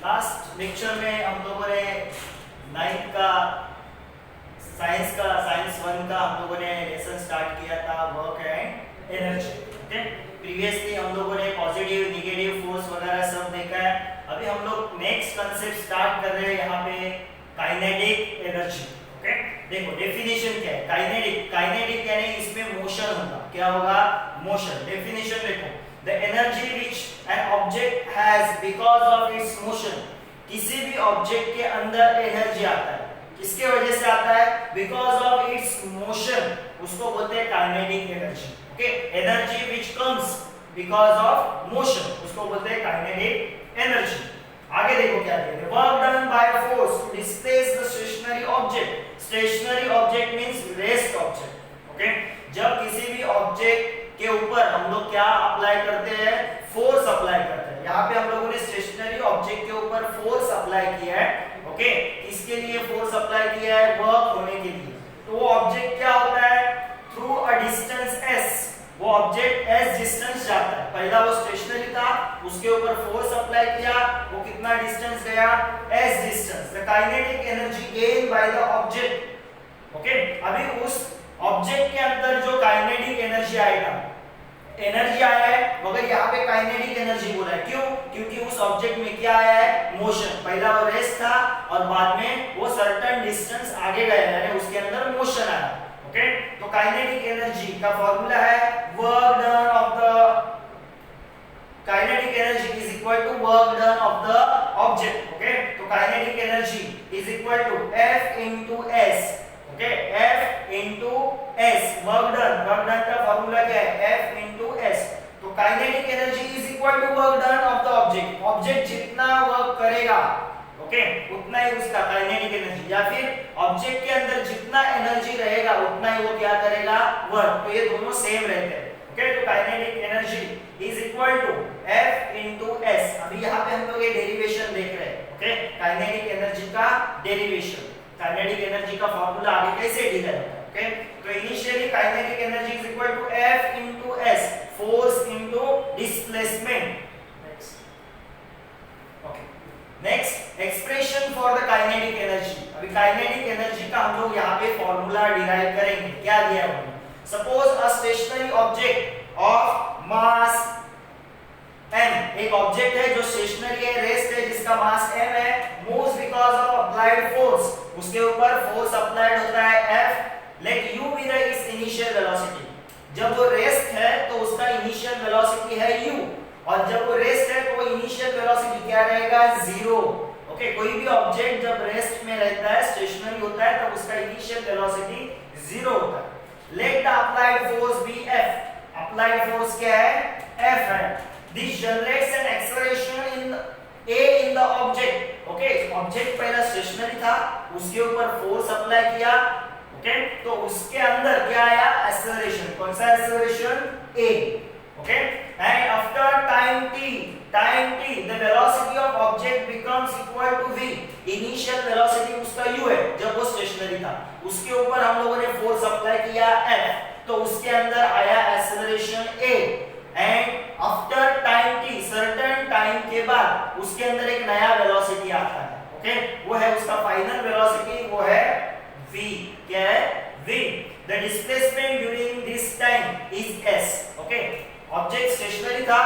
Last lecture में हम लोगों ने नाइन्थ का साइंस 1 का हम लोगों ने लेसन स्टार्ट किया था, work and energy. Okay, previously हम लोगों ने पॉजिटिव नेगेटिव फोर्स वगैरह सब देखा है। अभी हम लोग नेक्स्ट कांसेप्ट स्टार्ट कर रहे हैं यहाँ पे, काइनेटिक एनर्जी। ओके, देखो डेफिनेशन क्या है। काइनेटिक यानी इसमें मोशन होगा। क्या होगा? मोशन। डेफिनेशन देखो, the energy which an object has because of it's motion. किसी भी ऑब्जेक्ट के अंदर एनर्जी आता है, किसके वजह से आता है? बिकॉज ऑफ इट्स मोशन, उसको बोलते हैं kinetic energy. Okay, energy which comes because of motion, उसको बोलते हैं काइनेटिक एनर्जी। आगे देखो क्या कहते हैं, work done by force to displace the stationary object. Stationary object means rest object. Okay, जब किसी भी ऑब्जेक्ट के ऊपर हम लोग क्या अप्लाई करते हैं? फोर्स अप्लाई करते हैं। यहाँ पे हम लोगों ने स्टेशनरी ऑब्जेक्ट के ऊपर फोर्स अप्लाई किया है। ओके, किसके लिए फोर्स अप्लाई किया है? वर्क होने के लिए। तो वो ऑब्जेक्ट क्या होता है? थ्रू अ डिस्टेंस s, वो ऑब्जेक्ट s डिस्टेंस जाता है। पहला वो स्टेशनरी था, उसके ऊपर फोर्स अप्लाई किया, वो कितना डिस्टेंस गया? s distance. The kinetic energy gain by the object. Okay, अभी उस ऑब्जेक्ट के अंदर जो काइनेटिक एनर्जी आएगा, एनर्जी आया है, मगर यहाँ पे काइनेटिक एनर्जी बोला है। क्यों? क्योंकि उस ऑब्जेक्ट में क्या आया है? मोशन। पहला वो रेस्ट था और बाद में वो सर्टेन डिस्टेंस आगे गया, यानी उसके अंदर मोशन आया। ओके, तो काइनेटिक एनर्जी का फॉर्मूला है work done of the kinetic energy is equal to work done of the object. Okay, तो kinetic energy is equal to F into S। Okay, F into S, work done का formula क्या है? F into S। तो kinetic energy is equal to work done of the object. Object जितना work करेगा, okay, उतना ही उसका kinetic energy, या फिर ऑब्जेक्ट के अंदर जितना एनर्जी रहेगा उतना ही वो क्या करेगा? वर्क। तो ये दोनों सेम रहते हैं। ओके, तो kinetic energy is equal to F into S। अभी यहाँ पे हम लोग ये डेरिवेशन देख रहे हैं। ओके, काइनेटिक एनर्जी का डेरिवेशन, काइनेटिक एनर्जी का फार्मूला आगे कैसे डिराइव होता है। ओके, तो initially kinetic energy is equal to F into S, force into displacement. Next, expression for the kinetic energy. अभी काइनेटिक एनर्जी का हम लोग यहाँ पे फॉर्मूला डिराइव करेंगे। क्या दिया है उन्होंने? Suppose a stationary object of mass m, एक ऑब्जेक्ट है जो स्टेशनरी है, रेस्ट है, जिसका मास m है, moves because of applied force, उसके ऊपर फोर्स अप्लाइड होता है F। Let u be the its initial velocity. जब वो रेस्ट है तो उसका इनिशियल वेलोसिटी है u, और जब वो रेस्ट है तो वो इनिशियल वेलोसिटी क्या रहेगा? 0। ओके, कोई भी ऑब्जेक्ट जब रेस्ट में रहता है, स्टेशनरी होता है, तब उसका इनिशियल वेलोसिटी 0 होता है। Let the applied force be F। Applied force क्या है? F है। This generates an acceleration in A in the object। Okay, object पहला स्टेशनरी था, उसके ऊपर फोर्स अप्लाई किया। ओके, तो उसके अंदर क्या आया? एक्सेलरेशन। कौन सा acceleration? A। Okay, and after time t the velocity of object becomes equal to v। Initial velocity उसका u है जब वो स्टेशनरी था, उसके ऊपर हम लोगों ने फोर्स अप्लाई किया F, तो उसके अंदर आया acceleration A। And after time t, certain time के बाद उसके अंदर एक नया वेलोसिटी आता है। ओके, वो है उसका फाइनल वेलोसिटी, वो है v। क्या है? v। The displacement during this time is s। Okay, object stationary था,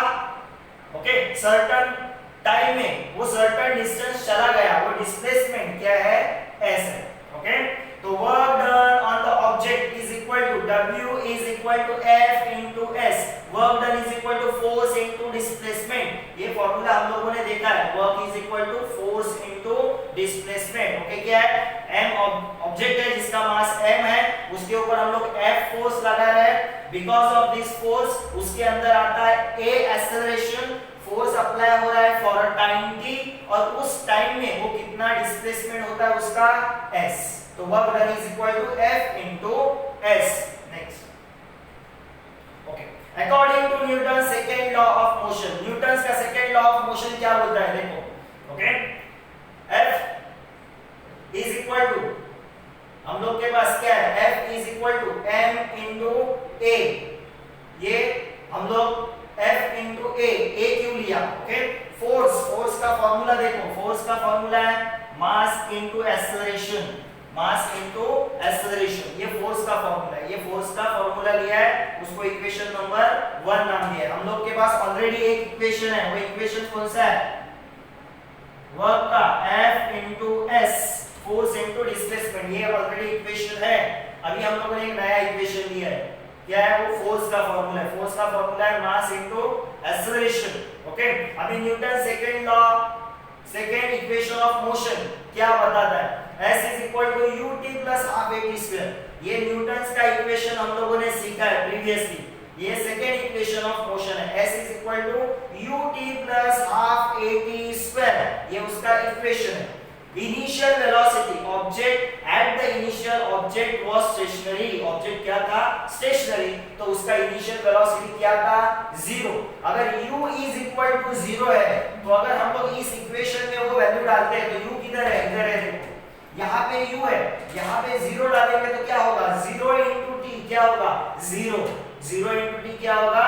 ओके, सर्टेन टाइम में वो सर्टेन डिस्टेंस चला गया, वो डिस्प्लेसमेंट क्या है? s है। ओके, तो work done on the object is equal to W is equal to F into S। Work done is equal to force into displacement. ये फार्मूला हम लोगों ने देखा है, work is equal to force into displacement. Okay, क्या है? m object है जिसका मास m है, उसके ऊपर हम लोग F फोर्स लगा रहे हैं। बिकॉज ऑफ दिस फोर्स उसके अंदर आता है A एक्सेलरेशन, फोर्स अप्लाई हो रहा है फॉर अ टाइम t, और उस टाइम में वो कितना डिस्प्लेसमेंट होता है उसका? s। तो work done is equal to F into S। Next, okay, according to Newton second law of motion. Newton का सेकंड लॉ ऑफ मोशन क्या बोलता है? देखो, okay, F is equal to, हम लोग के पास क्या है? F is equal to m into A। ये हम लोग F into A क्यों लिया? ओके, फोर्स का फॉर्मूला देखो, फोर्स का फॉर्मूला है मास इनटू एक्सेलरेशन, मास इनटू एक्सेलरेशन, ये फोर्स का फॉर्मूला है। ये फोर्स का फॉर्मूला लिया है, उसको इक्वेशन नंबर 1 नाम दिया है। हम लोग के पास ऑलरेडी एक इक्वेशन है, वो इक्वेशन कौन सा है? वर्क का F into S, force into displacement, ये ऑलरेडी इक्वेशन है। अभी हम लोगों ने एक नया इक्वेशन लिया है, क्या है वो? फोर्स का फॉर्मूला है। फोर्स का फॉर्मूला है मास इनटू एक्सेलरेशन। ओके, अभी Newton second law, second equation of motion क्या बताता है? S is equal to ut plus half at square. ये न्यूटन का इक्वेशन हम लोगों ने सीखा है प्रीवियसली, ये सेकंड इक्वेशन ऑफ मोशन है। S is equal to ut plus half at square, ये उसका इक्वेशन है। Initial velocity, object at the initial object was stationary, object क्या था? स्टेशनरी, तो उसका इनिशियल वेलोसिटी क्या था? 0। अगर u इज इक्वल टू 0 है, तो अगर हम लोग इस इक्वेशन में वो वैल्यू डालते हैं, तो u किधर है? इधर है, देखो यहाँ पे u है, यहाँ पे 0 डालेंगे तो क्या होगा? 0 into t क्या होगा? 0, 0 into t क्या होगा?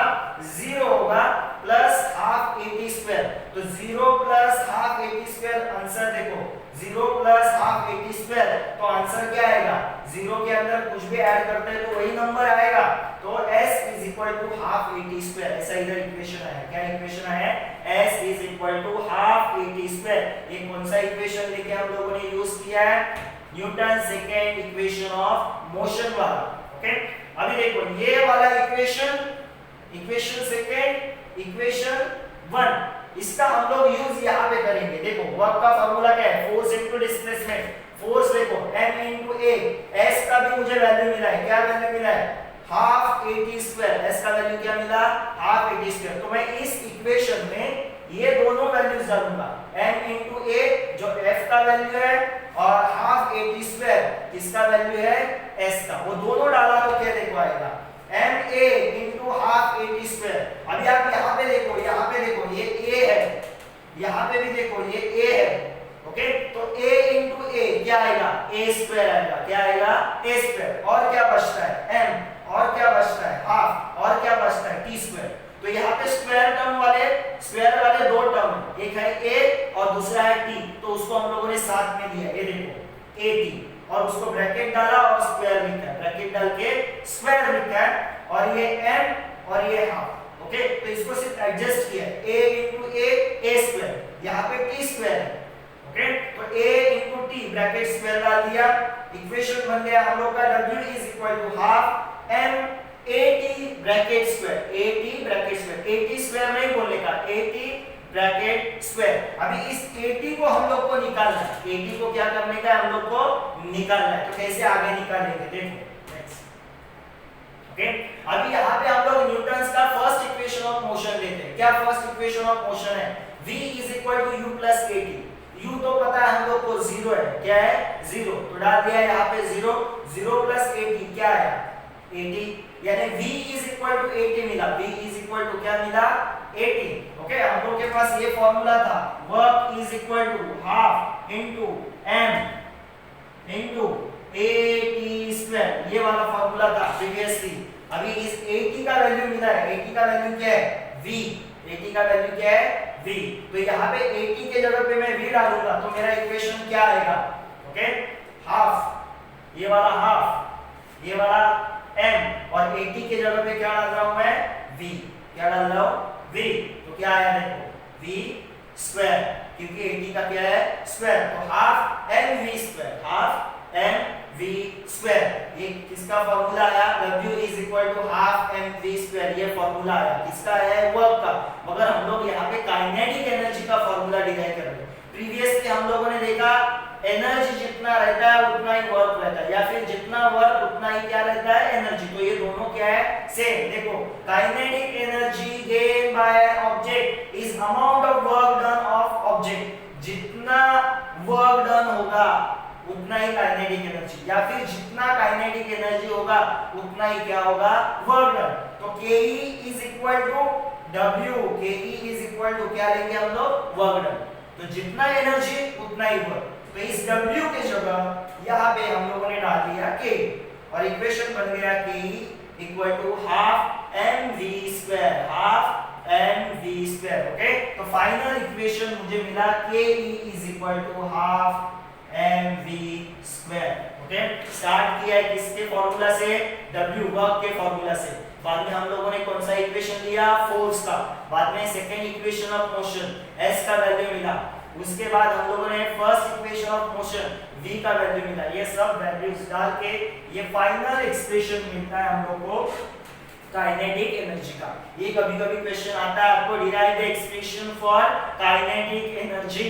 0 होगा, प्लस हाफ at स्क्वायर, तो 0 plus half at square, answer देखो 0 प्लस हाफ at स्क्वायर, तो आंसर क्या आएगा? 0 के अंदर कुछ भी ऐड करते हैं तो वही नंबर आएगा, तो s is equal to half at square. ऐसा इधर इक्वेशन आया, क्या इक्वेशन आया? s is equal to half at square. ये कौन सा इक्वेशन लेके हम लोगों ने यूज किया है? Newton second equation of motion वाला। ओके, अभी देखो ये वाला इक्वेशन, इक्वेशन सेकंड, इक्वेशन 1, इसका हम लोग यूज यहाँ पे करेंगे। देखो वर्क का फॉर्मूला क्या है? Force into displacement. फोर्स देखो m इनटू a, s का भी मुझे वैल्यू मिला है, क्या वैल्यू मिला है? हाफ at स्क्वायर, s का वैल्यू क्या मिला? Half at square. तो मैं इस इक्वेशन में ये दोनों वैल्यूज डालूंगा, m इनटू a जो f का वैल्यू है, और हाफ at स्क्वायर किसका वैल्यू है? s का। वो दोनों डाला तो क्या देखो आएगा? ma into half at square. अभी आप यहाँ पे देखो, यहाँ पे देखो ये a है, यहाँ पे भी देखो ये a है। ओके, तो a इनटू a क्या आएगा? a स्क्वायर आएगा, क्या आएगा? a square. और क्या बचता है? m, और क्या बचता है? हाफ, और क्या बचता है? t square. तो यहाँ पे स्क्वायर वाले दो टर्म, एक है a और दूसरा है t, तो उसको हम लोगों ने साथ में लिया, ये देखो at, और उसको ब्रैकेट डाला और स्क्वायर लिखा है, ब्रैकेट डाल के स्क्वायर लिखा है, और ये m और ये हाफ। ओके, तो इसको सिर्फ एडजस्ट किया, a इनटू a स्क्वायर, यहाँ पे t स्क्वायर है। ओके, तो a into t bracket square डाल दिया, इक्वेशन बन गया हम लोग का w is equal to half m at bracket square, at bracket square, at square नहीं बोलने का, at ब्रैकेट स्क्वायर। अभी इस at को हम लोग को निकालना है, at को क्या करने का है? हम लोग को निकालना है। तो कैसे आगे निकालेंगे देखो। ओके, अभी यहाँ पे हम लोग न्यूटन का फर्स्ट इक्वेशन ऑफ मोशन लेते हैं। क्या फर्स्ट इक्वेशन ऑफ मोशन है? v is equal to u plus at। u तो पता है हम लोग को 0 है, क्या है? 0, तो डाल दिया यहाँ पे 0, 0 प्लस at क्या आया? 80, यानी v इज इक्वल टू 80 मिला, v इज इक्वल टू क्या मिला? 80। ओके, हम लोग के पास ये फॉर्मूला था, work is equal to half into m into at square, ये वाला फॉर्मूला था प्रीवियसली। अभी इस 80 का वैल्यू मिला है, 80 का वैल्यू क्या है? v, 80 का वैल्यू क्या है? v, तो यहाँ पे 80 के जगह पे मैं v डालूंगा तो मेरा इक्वेशन क्या आएगा? ओके, हाफ, ये वाला हाफ, ये वाला m, और 80 के जगह पे क्या डाल रहा हूं मैं? v, क्या डाल रहा हूं? v, तो क्या आया देखो? v स्क्वायर, क्योंकि 80 का क्या है? स्क्वायर, तो half mv square, half mv square. ये किसका फॉर्मूला आया? w is equal to half mv square, ये फॉर्मूला आया किसका है? वर्क का। मगर हम लोग यहाँ पे काइनेटिक एनर्जी का फॉर्मूला डिराइव कर रहे हैं। प्रीवियसली हम लोगों ने देखा एनर्जी जितना रहता है उतना ही वर्क रहता है, या फिर जितना वर्क उतना ही क्या रहता है? एनर्जी। तो ये दोनों क्या है? सेम। देखो kinetic energy gain by object is amount of work done of object. जितना वर्क डन होगा उतना ही काइनेटिक एनर्जी, या फिर जितना काइनेटिक एनर्जी होगा उतना ही क्या होगा? Work done. तो ke is equal to w, ke is equal to क्या लेंगे हम लोग? Work done. तो जितना एनर्जी उतना ही वर्क, तो इस w के जगह यहाँ पे हम लोगों ने डाल दिया k, और इक्वेशन बन गया ke equal to half mv square, half mv²। Okay, तो फाइनल इक्वेशन मुझे मिला ke is equal to half mv²। Okay, start किया है किसके फॉर्मूला से, w वर्क के फॉर्मूला से। बाद में हम लोगों ने कौन सा इक्वेशन लिया, फोर्स का। बाद में second equation of motion s का वैल्यू मिला। उसके बाद हम लोगों ने first equation of motion v का वैल्यू मिला। ये सब वैल्यूज डाल के ये फाइनल एक्सप्रेशन मिलता है हम लोग को काइनेटिक एनर्जी का। ये कभी-कभी क्वेश्चन आता है आपको, derive the expression for kinetic energy.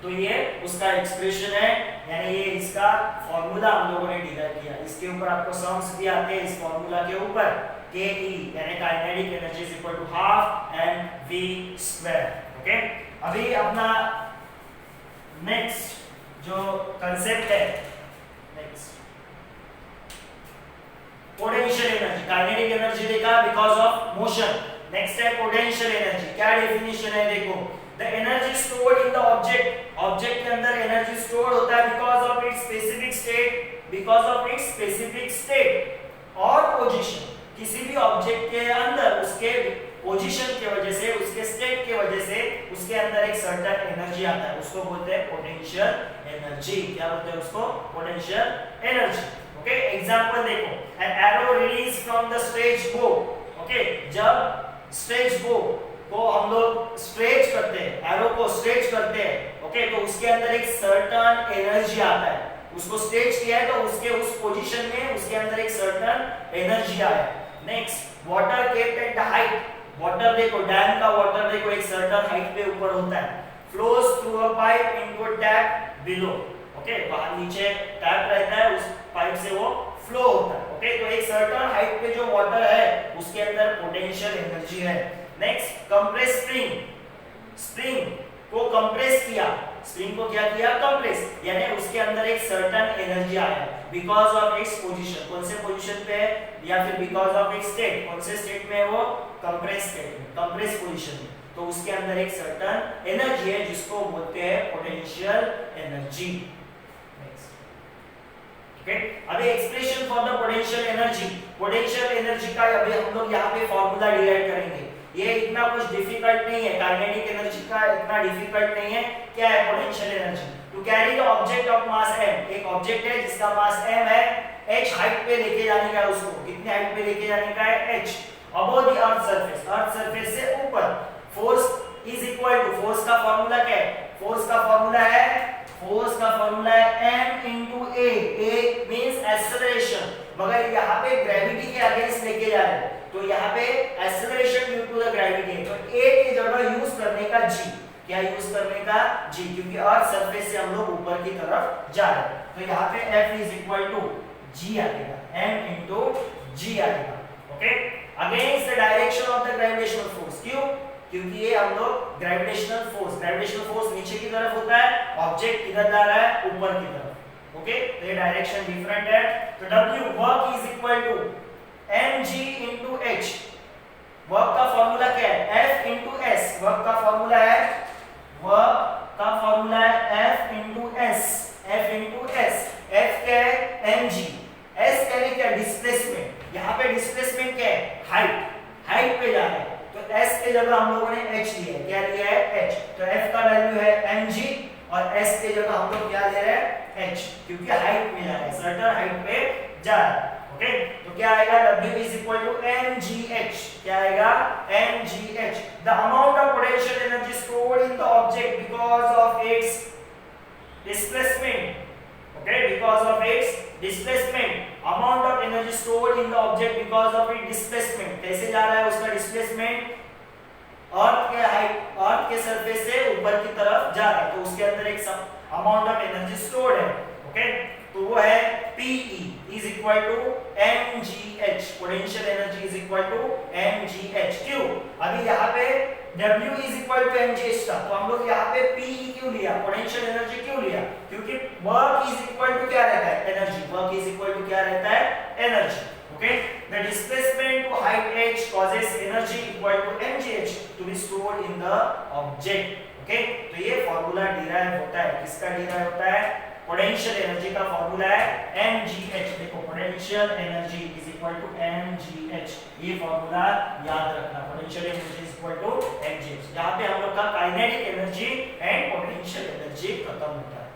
तो ये उसका एक्सप्रेशन है, यानी ये इसका फॉर्मूला हम लोगों ने डिराइव किया। इसके ऊपर आपको सम्स भी आते हैं इस फॉर्मूला के ऊपर, के यानी kinetic energy is equal to half mv²। Okay, अभी अपना नेक्स्ट जो कांसेप्ट है, next potential energy. Kinetic energy देखा बिकॉज ऑफ मोशन। नेक्स्ट है पोटेंशियल एनर्जी। क्या डेफिनेशन है देखो, the energy stored in the object, object के अंदर एनर्जी स्टोर होता है because of its specific state, because of its specific state और पोजीशन। किसी भी ऑब्जेक्ट के अंदर उसके पोजीशन की वजह से, उसके स्टेट की वजह से उसके अंदर एक सर्टेन एनर्जी आता है, उसको बोलते हैं पोटेंशियल एनर्जी। क्या बोलते हैं उसको, पोटेंशियल एनर्जी। ओके, एग्जांपल देखो, an arrow release from the stretch बो। ओके, जब स्ट्रेच बो को हम लोग स्ट्रेच करते हैं, एरो को स्ट्रेच करते हैं, ओके, तो उसके अंदर एक सर्टेन एनर्जी आता है। उसको स्ट्रेच किया है तो उसके उस पोजीशन में उसके अंदर एक सर्टेन एनर्जी आया है। Next, water kept at the height. Water देखो, डैम का वाटर देखो एक सर्टेन हाइट पे ऊपर होता है, flows through a pipe into a tap below. Okay, वहां नीचे टैप रहता है, उस पाइप से वो फ्लो होता है। ओके, तो एक सर्टेन हाइट पे जो वाटर है उसके अंदर पोटेंशियल एनर्जी है। Next, compress spring. स्प्रिंग को कंप्रेस किया, स्प्रिंग को क्या किया, कंप्रेस, यानी उसके अंदर एक सर्टेन एनर्जी आया है बिकॉज ऑफ इट्स पोजीशन। कौन से पोजीशन पे है, या फिर बिकॉज ऑफ इट्स स्टेट, कौन से स्टेट में है वो, कंप्रेस स्टेट में, कंप्रेस पोजीशन में। तो उसके अंदर एक सर्टेन एनर्जी है जिसको बोलते हैं पोटेंशियल एनर्जी। ओके, अभी expression for the potential energy. Potential energy का अभी हम लोग यहाँ पे फॉर्मूला डिराइव करेंगे। ये इतना कुछ डिफिकल्ट नहीं है, काइनेटिक एनर्जी का इतना डिफिकल्ट नहीं है। क्या है potential energy, to carry the object of mass m। एक ऑब्जेक्ट है जिसका मास m है, h हाइट पे लेके जाने का है उसको, कितने हाइट पे लेके जाने का है, h, above the earth surface, earth surface से ऊपर। Force is equal to, force का फार्मूला क्या है, फोर्स का फार्मूला है, फोर्स का फार्मूला है m into a। a means acceleration, मगर यहाँ पे ग्रेविटी के अगेंस्ट लेके जा रहे हैं तो यहाँ पे acceleration due to the gravity, तो a की जगह यूज करने का g। क्या यूज करने का, g, क्योंकि अर्थ सरफेस से हम लोग ऊपर की तरफ जा रहे हैं। तो यहाँ पे f is equal to g आएगा, m into g आएगा। Okay, against the direction of the gravitational force. क्यों, क्योंकि ये हम लोग ग्रेविटेशनल फोर्स नीचे की तरफ होता है, ऑब्जेक्ट किधर जा रहा है, ऊपर की तरफ। ओके, तो ये डायरेक्शन डिफरेंट है। तो W work is equal to mg into h। Work का फार्मूला क्या है, F into s। वर्क का फार्मूला है, वर्क का फार्मूला है F into s। F into s, F क्या है, mg, s क्या है, क्या डिस्प्लेसमेंट। यहाँ पे डिस्प्लेसमेंट क्या है, हाइट, हाइट पे जा रहा है, तो s के जगह हम लोगों ने h लिया है। क्या लिया है, h। तो f का वैल्यू है mg और s के जगह हम लोग क्या ले रहे हैं, h, क्योंकि हाइट में जा रहा है, सर्टेन हाइट पे जा रहा है। ओके, तो क्या आएगा, w is equal to mgh। क्या आएगा, mgh, the amount of potential energy stored in the object because of its displacement. Okay, because of its displacement, amount of energy stored in the object because of its displacement. कैसे जा रहा है उसका displacement, अर्थ के height, अर्थ के surface से ऊपर की तरफ जा रहा है, तो उसके अंदर एक अमाउंट ऑफ एनर्जी स्टोर्ड है। ओके, तो वो है Pe is equal to mgh। Potential energy is equal to mgh। क्यों, अभी यहाँ पे W is equal to mgh था, तो हम लोग यहाँ पे Pe क्यों लिया, पोटेंशियल एनर्जी क्यों लिया, क्योंकि वर्क इज इक्वल टू क्या रहता है, energy. Work is equal to क्या रहता है, energy. Okay, the displacement to height h causes energy equal to mgh to be stored in the object। Okay, तो ये फार्मूला डिराइव होता है, किसका डिराइव होता है, पोटेंशियल एनर्जी का फॉर्मूला है mgh। देखो potential energy is equal to mgh, ये फॉर्मूला याद रखना, potential energy is equal to mgh। यहां पे हम लोग का kinetic energy and potential energy खत्म होता है।